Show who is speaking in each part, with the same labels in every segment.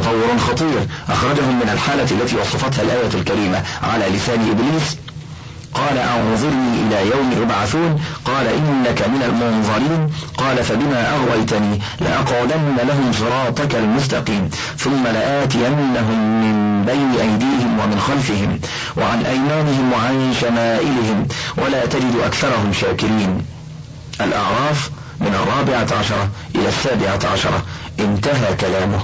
Speaker 1: تطور خطير أخرجهم من الحالة التي وصفتها الآية الكريمة على لسان إبليس. قال أنظرني إلى يوم يبعثون، قال إنك من المنظرين، قال فبما أغويتني لأقعدن لهم صراطك المستقيم ثم لآتينهم من بين أيديهم ومن خلفهم وعن أيمانهم وعن شمائلهم ولا تجد أكثرهم شاكرين. الأعراف من 14 إلى 17. انتهى كلامه.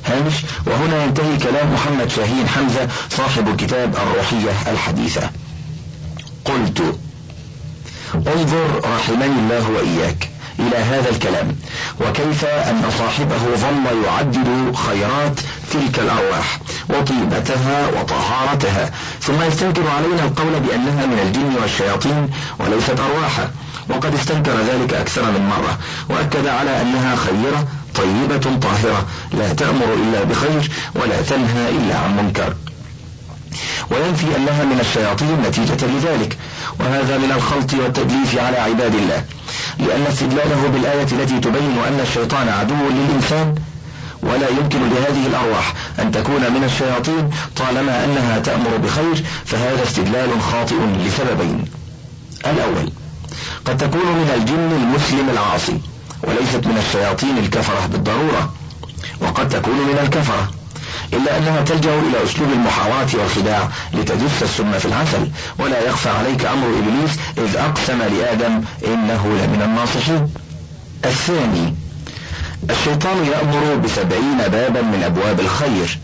Speaker 1: هامش: وهنا ينتهي كلام محمد شاهين حمزة صاحب كتاب الروحية الحديثة. قلت: انظر رحمني الله وإياك إلى هذا الكلام، وكيف أن صاحبه ظل يعدد خيرات تلك الأرواح وطيبتها وطهارتها، ثم يستنكر علينا القول بأنها من الجن والشياطين وليست أرواحا، وقد استنكر ذلك أكثر من مرة، وأكد على أنها خيرة طيبة طاهرة لا تأمر إلا بخير ولا تنهى إلا عن منكر، وينفي أنها من الشياطين نتيجة لذلك، وهذا من الخلط والتدليس على عباد الله، لأن استدلاله بالآية التي تبين أن الشيطان عدو للإنسان ولا يمكن لهذه الأرواح أن تكون من الشياطين طالما أنها تأمر بخير، فهذا استدلال خاطئ لسببين: الأول، قد تكون من الجن المسلم العاصي وليست من الشياطين الكفرة بالضرورة، وقد تكون من الكفرة، إلا أنها تلجأ إلى أسلوب المحاواة والخداع لتدس السم في العسل، ولا يخفى عليك أمر إبليس إذ أقسم لآدم إنه لمن الناصحين. الثاني، الشيطان يأمر ب70 بابا من أبواب الخير،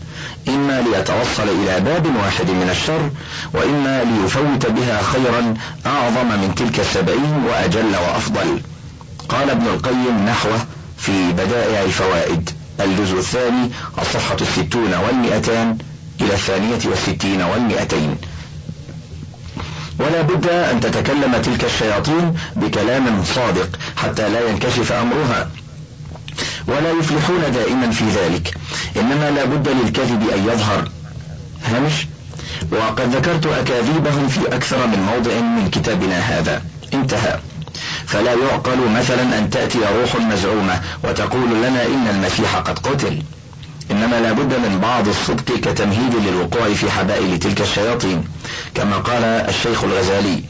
Speaker 1: إما ليتوصل إلى باب واحد من الشر، وإما ليفوت بها خيرا أعظم من تلك 70 وأجل وأفضل. قال ابن القيم نحوه في بدائع الفوائد الجزء الثاني الصفحة 60 و200 إلى 62 و200: ولا بد أن تتكلم تلك الشياطين بكلام صادق حتى لا ينكشف أمرها، ولا يفلحون دائما في ذلك، إنما لا بد للكذب أن يظهر. هامش: وقد ذكرت أكاذيبهم في أكثر من موضع من كتابنا هذا. انتهى. فلا يعقل مثلا أن تأتي روح مزعومة وتقول لنا إن المسيح قد قتل، إنما لا بد من بعض الصدق كتمهيد للوقوع في حبائل تلك الشياطين، كما قال الشيخ الغزالي: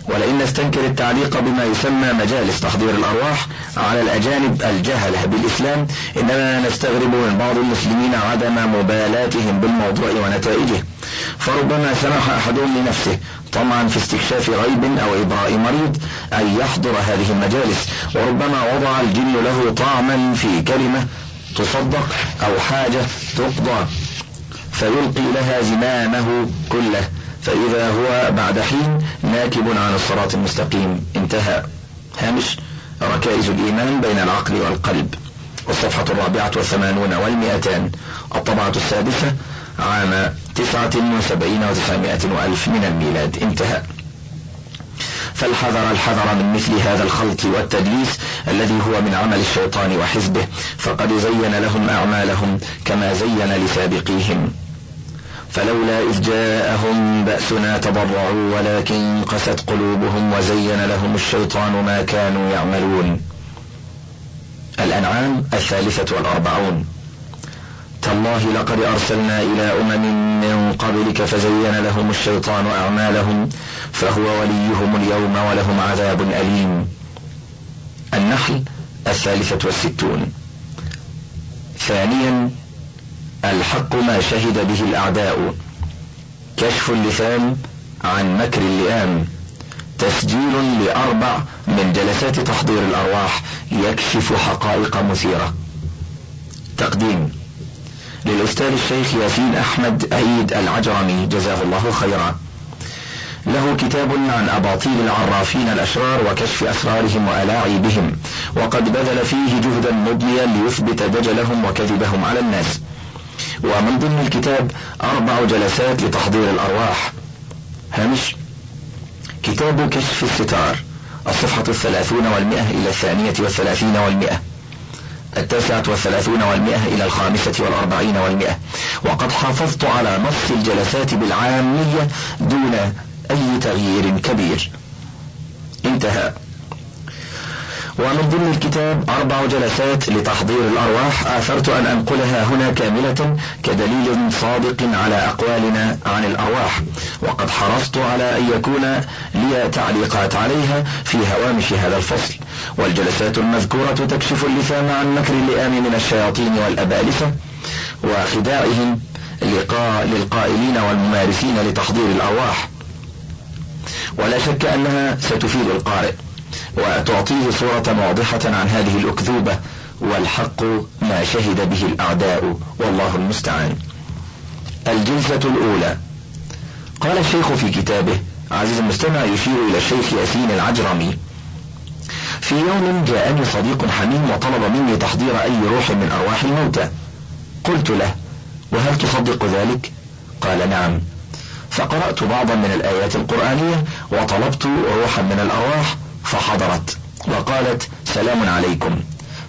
Speaker 1: ولئن نستنكر التعليق بما يسمى مجالس تحضير الأرواح على الأجانب الجهلة بالإسلام، إنما نستغرب من بعض المسلمين عدم مبالاتهم بالموضوع ونتائجه، فربما سمح أحدهم لنفسه طمعا في استكشاف غيب أو إبراء مريض أن يحضر هذه المجالس، وربما وضع الجن له طعما في كلمة تصدق أو حاجة تقضى فيلقي لها زمامه كله، فإذا هو بعد حين ناكب عن الصراط المستقيم. انتهى. هامش: ركائز الإيمان بين العقل والقلب، والصفحة 84 و200، الطبعة السادسة، عام 79 و900 وألف من الميلاد. انتهى. فالحذر الحذر من مثل هذا الخلط والتدليس الذي هو من عمل الشيطان وحزبه، فقد زين لهم أعمالهم كما زين لسابقيهم. فلولا إذ جاءهم بأسنا تضرعوا ولكن قست قلوبهم وزين لهم الشيطان ما كانوا يعملون. الأنعام 43. تالله لقد أرسلنا إلى من قبلك فزين لهم الشيطان أعمالهم فهو وليهم اليوم ولهم عذاب أليم. النحل 63. ثانيا، الحق ما شهد به الأعداء، كشف اللثام عن مكر اللئام، تسجيل ل4 من جلسات تحضير الأرواح يكشف حقائق مثيرة. تقديم للأستاذ الشيخ ياسين أحمد عيد العجرمي جزاه الله خيرا، له كتاب عن أباطيل العرافين الأشرار وكشف أسرارهم وألاعيبهم، وقد بذل فيه جهدا مضنيا ليثبت دجلهم وكذبهم على الناس. ومن ضمن الكتاب 4 جلسات لتحضير الأرواح. هامش: كتاب كشف الستار، الصفحة 30 و100 إلى 32 و100، 39 و100 إلى 45 و100. وقد حافظت على نص الجلسات بالعامية دون أي تغيير كبير. انتهى. ومن ضمن الكتاب 4 جلسات لتحضير الأرواح آثرت أن أنقلها هنا كاملة كدليل صادق على أقوالنا عن الأرواح، وقد حرصت على أن يكون لي تعليقات عليها في هوامش هذا الفصل. والجلسات المذكورة تكشف اللثام عن مكر اللئام من الشياطين والأبالسة وخداعهم للقائلين والممارسين لتحضير الأرواح، ولا شك أنها ستفيد القارئ وتعطيه صورة واضحة عن هذه الأكذوبة، والحق ما شهد به الأعداء والله المستعان. الجلسة الأولى. قال الشيخ في كتابه، عزيز المستمع يشير إلى الشيخ ياسين العجرمي: في يوم جاءني صديق حميم وطلب مني تحضير أي روح من أرواح الموتى. قلت له: وهل تصدق ذلك؟ قال: نعم. فقرأت بعضا من الآيات القرآنية وطلبت روحا من الأرواح فحضرت وقالت: سلام عليكم.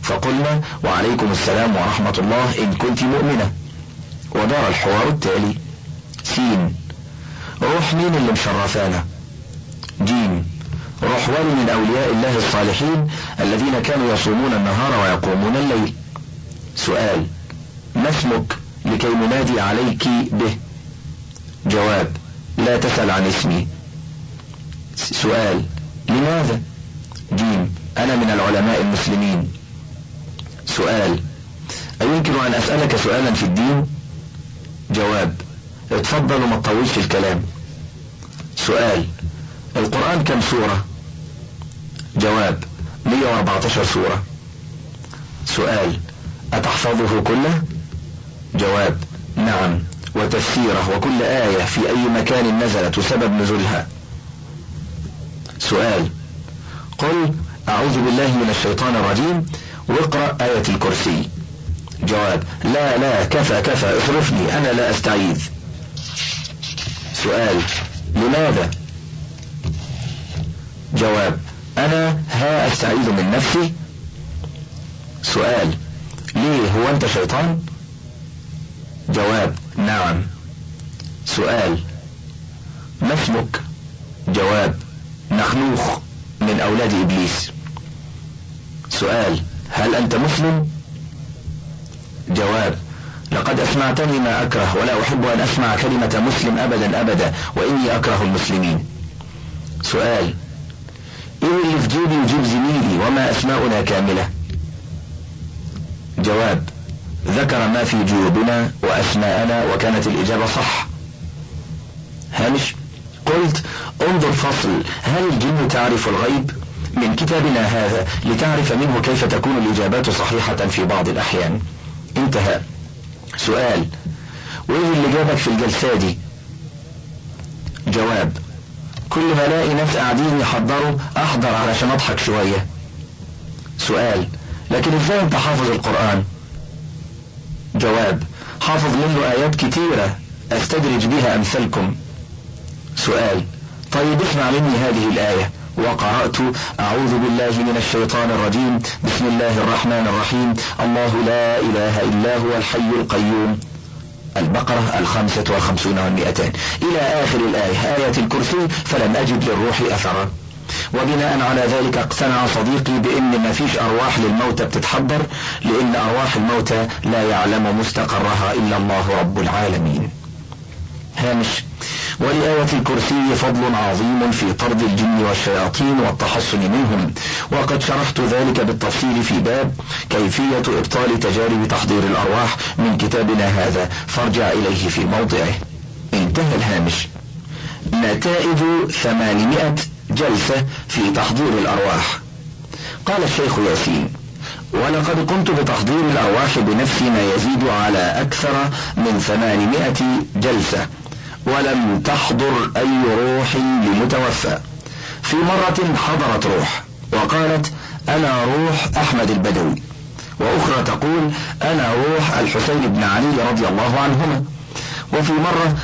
Speaker 1: فقلنا: وعليكم السلام ورحمة الله إن كنت مؤمنة. ودار الحوار التالي: س: روح مين اللي مشرفانا؟ ج: روح ولي من أولياء الله الصالحين الذين كانوا يصومون النهار ويقومون الليل. سؤال: ما اسمك لكي ننادي عليك به؟ جواب: لا تسأل عن اسمي. سؤال: لماذا؟ ج: أنا من العلماء المسلمين. سؤال: أيمكن أن أسألك سؤالا في الدين؟ جواب: اتفضل وما تطولش الكلام. سؤال: القرآن كم سورة؟ جواب: 114 سورة. سؤال: أتحفظه كله؟ جواب: نعم، وتفسيره وكل آية في أي مكان نزلت وسبب نزولها. سؤال: قل أعوذ بالله من الشيطان الرجيم واقرأ آية الكرسي. جواب: لا كفى اصرفني، أنا لا أستعيذ. سؤال: لماذا؟ جواب: أنا أستعيذ من نفسي. سؤال: ليه، هو أنت شيطان؟ جواب: نعم. سؤال: ما اسمك؟ جواب: نخنوخ من أولاد إبليس. سؤال: هل أنت مسلم؟ جواب: لقد أسمعتني ما أكره ولا أحب أن أسمع كلمة مسلم أبدا وإني أكره المسلمين. سؤال: إيه اللي في جيبي وجيب زميلي وما أسماؤنا كاملة؟ جواب: ذكر ما في جيوبنا وأسماءنا وكانت الإجابة صح. هامش: قلت انظر فصل هل الجن تعرف الغيب من كتابنا هذا لتعرف منه كيف تكون الإجابات صحيحة في بعض الأحيان. انتهى. سؤال: وإيه اللي جابك في الجلسة دي؟ جواب: كل ما الاقي ناس قاعدين يحضروا أحضر علشان أضحك شوية. سؤال: لكن ازاي انت حافظ القرآن؟ جواب: حافظ منه آيات كتيرة أستدرج بها أمثلكم. سؤال: طيب اسمع مني هذه الآية. وقرأت: أعوذ بالله من الشيطان الرجيم، بسم الله الرحمن الرحيم، الله لا إله إلا هو الحي القيوم. البقرة 55 و200 إلى آخر الآية، آية الكرسي، فلم أجد للروح أثرا. وبناء على ذلك اقتنع صديقي بأن ما فيش أرواح للموتى بتتحضر، لأن أرواح الموتى لا يعلم مستقرها إلا الله رب العالمين. هامش: ولآية الكرسي فضل عظيم في طرد الجن والشياطين والتحصن منهم، وقد شرحت ذلك بالتفصيل في باب كيفية إبطال تجارب تحضير الأرواح من كتابنا هذا، فارجع إليه في موضعه. انتهى الهامش. نتائج 800 جلسة في تحضير الأرواح. قال الشيخ ياسين: ولقد قمت بتحضير الأرواح بنفسي ما يزيد على أكثر من 800 جلسة، ولم تحضر أي روح لمتوفى. في مرة حضرت روح وقالت: أنا روح أحمد البدوي، وأخرى تقول: أنا روح الحسين بن علي رضي الله عنهما. وفي مرة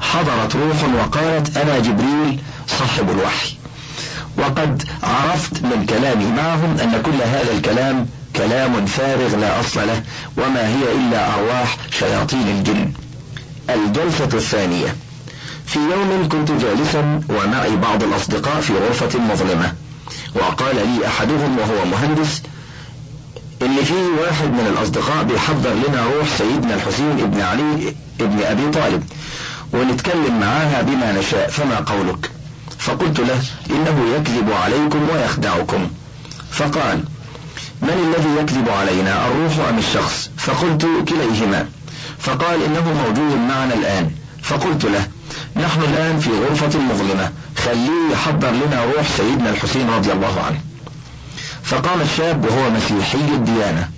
Speaker 1: حضرت روح وقالت: أنا جبريل صاحب الوحي. وقد عرفت من كلامي معهم أن كل هذا الكلام كلام فارغ لا أصل له، وما هي إلا أرواح شياطين الجن. الجلسة الثانية. في يوم كنت جالسا ومعي بعض الأصدقاء في غرفة مظلمة، وقال لي أحدهم وهو مهندس اللي فيه واحد من الأصدقاء بيحضر لنا روح سيدنا الحسين ابن علي ابن أبي طالب ونتكلم معاها بما نشاء، فما قولك؟ فقلت له إنه يكذب عليكم ويخدعكم. فقال من الذي يكذب علينا، الروح أم الشخص؟ فقلت كليهما. فقال إنه موجود معنا الآن. فقلت له نحن الآن في غرفة مظلمة، خليه يحضر لنا روح سيدنا الحسين رضي الله عنه. فقام الشاب وهو مسيحي الديانة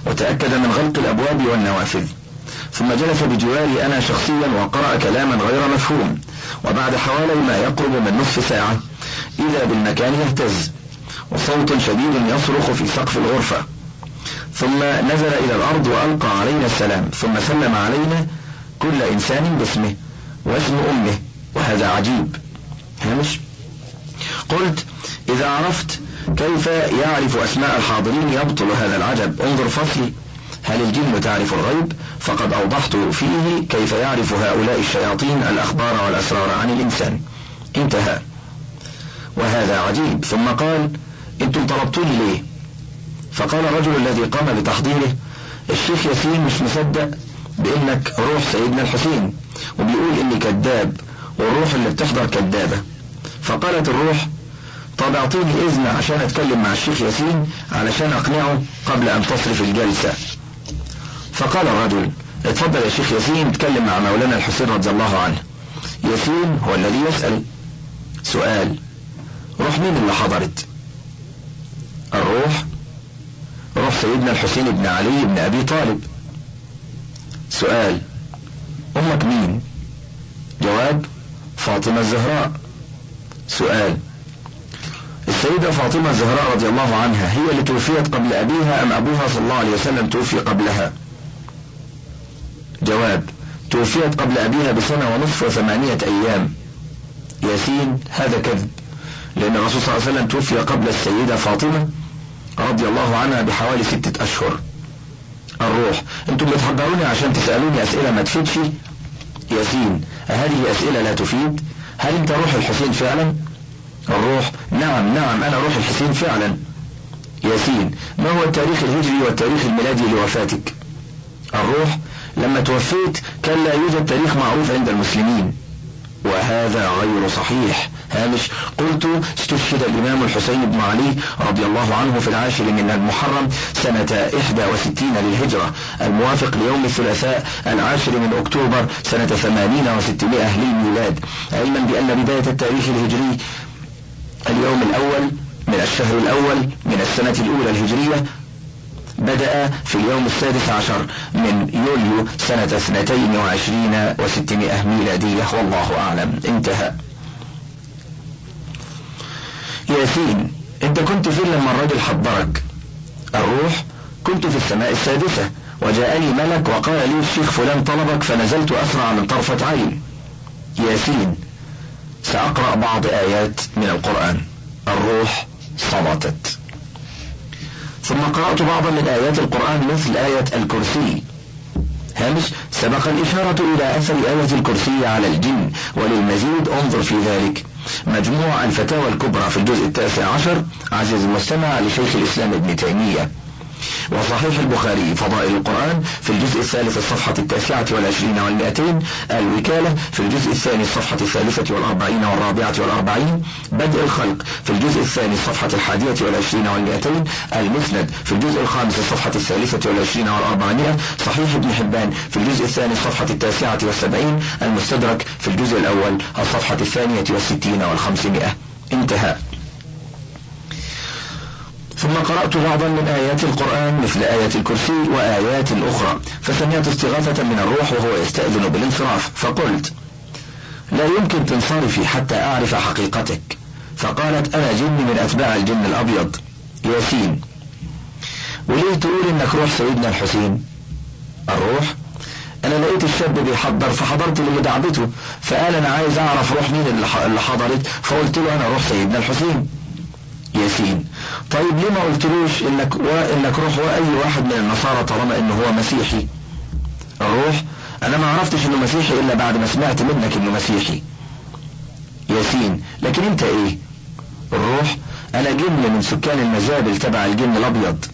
Speaker 1: وتأكد من غلق الأبواب والنوافذ، ثم جلس بجواري أنا شخصيا وقرأ كلاما غير مفهوم، وبعد حوالي ما يقرب من نصف ساعة إذا بالمكان يهتز وصوت شديد يصرخ في سقف الغرفة، ثم نزل إلى الأرض وألقى علينا السلام، ثم سلم علينا كل إنسان باسمه واسم أمه، وهذا عجيب. هامش. قلت إذا عرفت كيف يعرف أسماء الحاضرين يبطل هذا العجب. انظر فصلي هل الجن تعرف الغيب؟ فقد أوضحت فيه كيف يعرف هؤلاء الشياطين الأخبار والأسرار عن الإنسان. انتهى. وهذا عجيب. ثم قال انتم طلبتوني ليه؟ فقال الرجل الذي قام بتحضيره الشيخ ياسين مش مصدق بانك روح سيدنا الحسين، وبيقول اني كذاب والروح اللي بتحضر كذابة. فقالت الروح طب اعطيني اذن عشان اتكلم مع الشيخ ياسين علشان اقنعه قبل ان تصرف الجلسة. فقال الرجل اتفضل يا شيخ ياسين اتكلم مع مولانا الحسين رضي الله عنه. ياسين هو الذي يسأل. سؤال روح مين اللي حضرت؟ الروح روح سيدنا الحسين بن علي بن أبي طالب. سؤال أمك مين؟ جواب فاطمة الزهراء. سؤال السيدة فاطمة الزهراء رضي الله عنها هي اللي توفيت قبل أبيها أم أبوها صلى الله عليه وسلم توفي قبلها؟ جواب توفيت قبل أبيها بسنة ونصف و8 أيام. ياسين هذا كذب، لأن الرسول صلى الله عليه وسلم توفي قبل السيدة فاطمة رضي الله عنها بحوالي 6 أشهر. الروح انتم بتحضروني عشان تسألوني أسئلة ما تفيدش؟ ياسين هذه أسئلة لا تفيد. هل انت روح الحسين فعلا؟ الروح نعم أنا روح الحسين فعلا. ياسين ما هو التاريخ الهجري والتاريخ الميلادي لوفاتك؟ الروح لما توفيت كان لا يوجد تاريخ معروف عند المسلمين، وهذا غير صحيح. هامش. قلت استشهد الإمام الحسين بن علي رضي الله عنه في 10 من المحرم سنة 61 للهجرة، الموافق ليوم الثلاثاء 10 من أكتوبر سنة 80 و600 للميلاد، علما بأن بداية التاريخ الهجري اليوم الأول من الشهر الأول من السنة الأولى الهجرية بدأ في اليوم 16 من يوليو سنة 22 و600 ميلادية، والله أعلم. انتهى. ياسين انت كنت فين لما الرجل حضرك؟ الروح كنت في السماء السادسة وجاءني ملك وقال لي الشيخ فلان طلبك فنزلت أسرع من طرفة عين. ياسين سأقرأ بعض آيات من القرآن. الروح صمتت. ثم قرأت بعضا من آيات القرآن مثل آية الكرسي. هامش. سبق الإشارة إلى أثر آية الكرسي على الجن، وللمزيد انظر في ذلك مجموع الفتاوى الكبرى في الجزء 19 عزيز المستمع لشيخ الإسلام ابن تيمية، وصحيح البخاري فضائل القرآن في الجزء 3 الصفحة 29 و200، الوكالة في الجزء 2 الصفحة 43 و44، بدء الخلق في الجزء 2 الصفحة 21 و200، المسند في الجزء 5 الصفحة 23 و400، صحيح ابن حبان في الجزء 2 الصفحة 79، المستدرك في الجزء الأول الصفحة 62 و500. انتهى. ثم قرأت بعضا من آيات القرآن مثل آية الكرسي وآيات أخرى، فسمعت استغاثة من الروح وهو يستأذن بالانصراف، فقلت لا يمكن تنصرفي حتى أعرف حقيقتك. فقالت أنا جن من أتباع الجن الأبيض. ياسين وليه تقول إنك روح سيدنا الحسين؟ الروح أنا لقيت الشاب بيحضر فحضرت لمدعبته، فقال أنا عايز أعرف روح مين اللي حضرت، فقلت له أنا روح سيدنا الحسين. ياسين طيب ليه ما قلتلوش انك روح واي واحد من النصارى طالما انه هو مسيحي؟ الروح انا ما عرفتش انه مسيحي الا بعد ما سمعت منك انه مسيحي. ياسين لكن انت ايه؟ الروح أنا جن من سكان المزابل تبع الجن الأبيض،